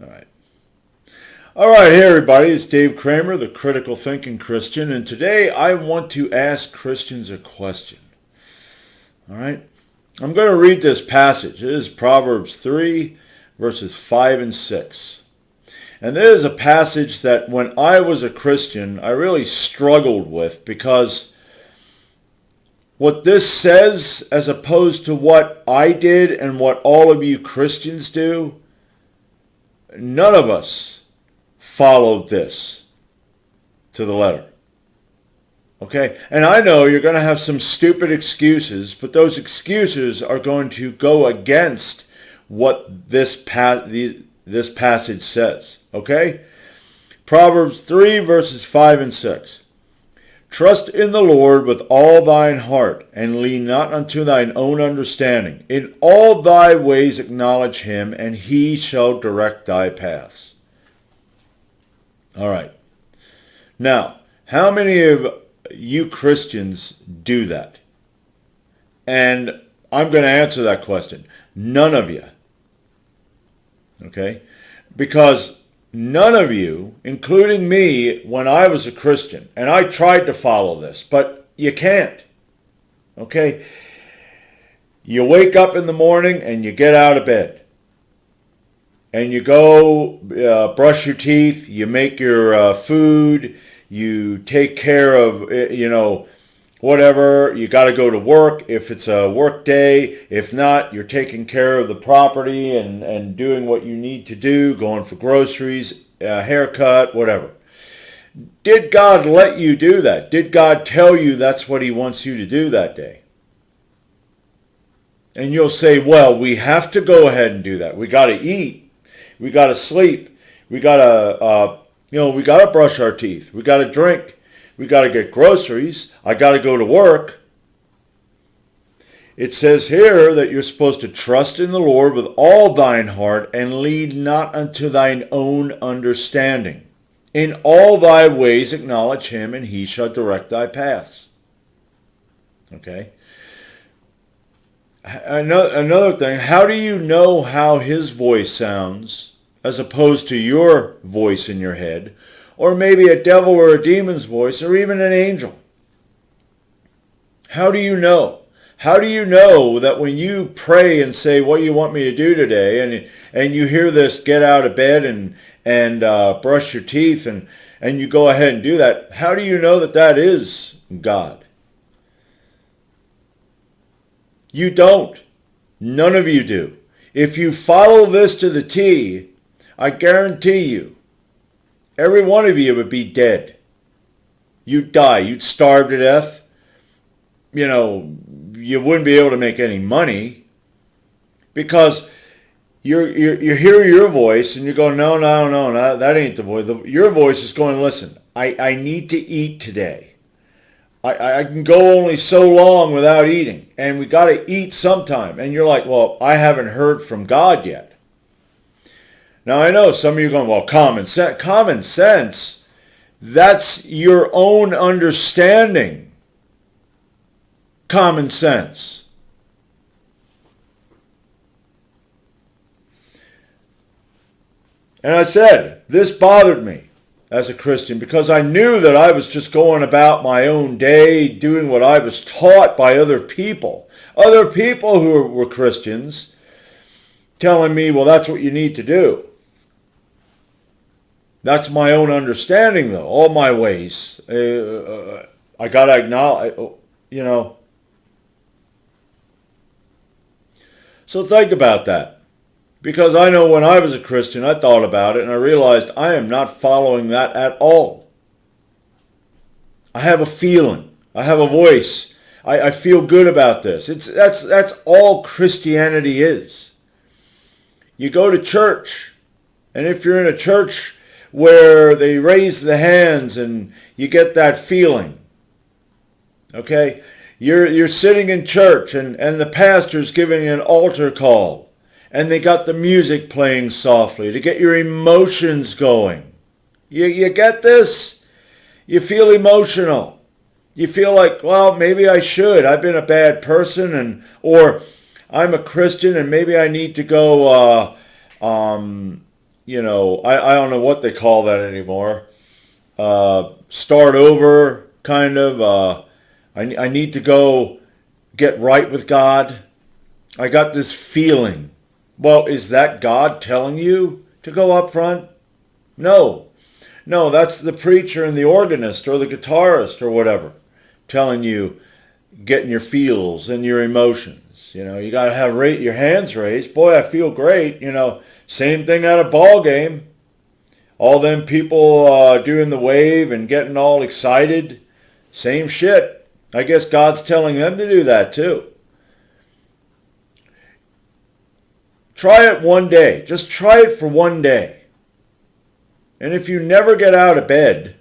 All right. All right, hey everybody, it's Dave Kramer, the Critical Thinking Christian, and today I want to ask Christians a question. All right? I'm going to read this passage. It is Proverbs 3, verses 5 and 6. And this is a passage that when I was a Christian, I really struggled with because what this says, as opposed to what I did and what all of you Christians do, none of us followed this to the letter. Okay? And I know you're going to have some stupid excuses, but those excuses are going to go against what this passage says. Okay? Proverbs 3 verses 5 and 6. Trust in the Lord with all thine heart, and lean not unto thine own understanding. In all thy ways acknowledge him, and he shall direct thy paths. All right. Now, how many of you Christians do that? And I'm going to answer that question. None of you. Okay? Because none of you, including me, when I was a Christian, and I tried to follow this, but you can't. Okay? You wake up in the morning and you get out of bed. And you go brush your teeth, you make your food, you take care of, whatever. You got to go to work if it's a work day. If not, you're taking care of the property and doing what you need to do, going for groceries, haircut, whatever. Did God let you do that? Did God tell you that's what he wants you to do that day? And you'll say, well, we have to go ahead and do that. We got to eat. We got to sleep. We got to, we got to brush our teeth. We got to drink. We got to get groceries. I got to go to work. It says here that you're supposed to trust in the Lord with all thine heart and lean not unto thine own understanding. In all thy ways acknowledge him, and he shall direct thy paths. Okay? Another thing, how do you know how his voice sounds as opposed to your voice in your head, or maybe a devil or a demon's voice, or even an angel? How do you know? How do you know that when you pray and say, what do you want me to do today, and you hear this, get out of bed and brush your teeth, and you go ahead and do that, how do you know that that is God? You don't. None of you do. If you follow this to the T, I guarantee you, every one of you would be dead. You'd die. You'd starve to death. You wouldn't be able to make any money because you hear your voice and you go, no, that ain't the voice. Your voice is going, listen, I need to eat today. I can go only so long without eating, and we got to eat sometime. And you're like, well, I haven't heard from God yet. Now, I know some of you are going, well, common sense, that's your own understanding. Common sense. And I said, this bothered me as a Christian because I knew that I was just going about my own day, doing what I was taught by other people who were Christians, telling me, well, that's what you need to do. That's my own understanding, though. All my ways. I got to acknowledge, So think about that. Because I know when I was a Christian, I thought about it and I realized I am not following that at all. I have a feeling. I have a voice. I feel good about this. That's all Christianity is. You go to church, and if you're in a church where they raise the hands and you get that feeling, okay? You're sitting in church and the pastor's giving an altar call. And they got the music playing softly to get your emotions going. You get this? You feel emotional. You feel like, well, maybe I should. I've been a bad person, or I'm a Christian and maybe I need to go I don't know what they call that anymore. Start over, kind of. I need to go get right with God. I got this feeling. Well, is that God telling you to go up front? No. No, that's the preacher and the organist or the guitarist or whatever telling you, getting your feels and your emotions. You got to have your hands raised. Boy, I feel great. Same thing at a ball game. All them people doing the wave and getting all excited. Same shit. I guess God's telling them to do that too. Try it one day. Just try it for one day. And if you never get out of bed,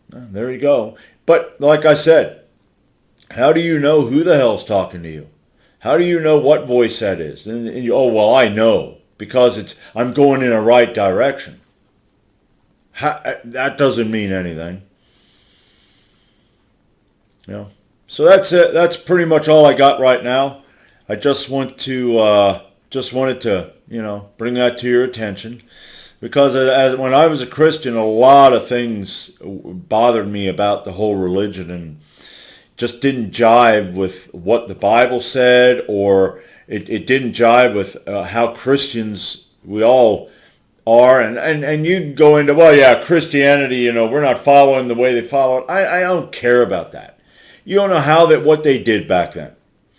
there you go. But like I said, how do you know who the hell's talking to you? How do you know what voice that is? And oh, well, I know because I'm going in a right direction. That doesn't mean anything. So that's it. That's pretty much all I got right now. I just wanted to bring that to your attention because when I was a Christian, a lot of things bothered me about the whole religion and just didn't jive with what the Bible said, or it didn't jive with how Christians we all are. And you can go into, well, yeah, Christianity, we're not following the way they follow it. I don't care about that. You don't know what they did back then.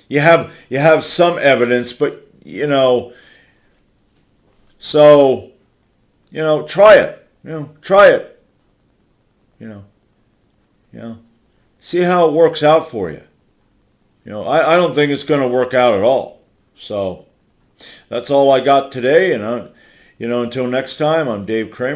You have some evidence, but so try it. Try it. See how it works out for you. I don't think it's going to work out at all. So that's all I got today. And until next time, I'm Dave Kramer.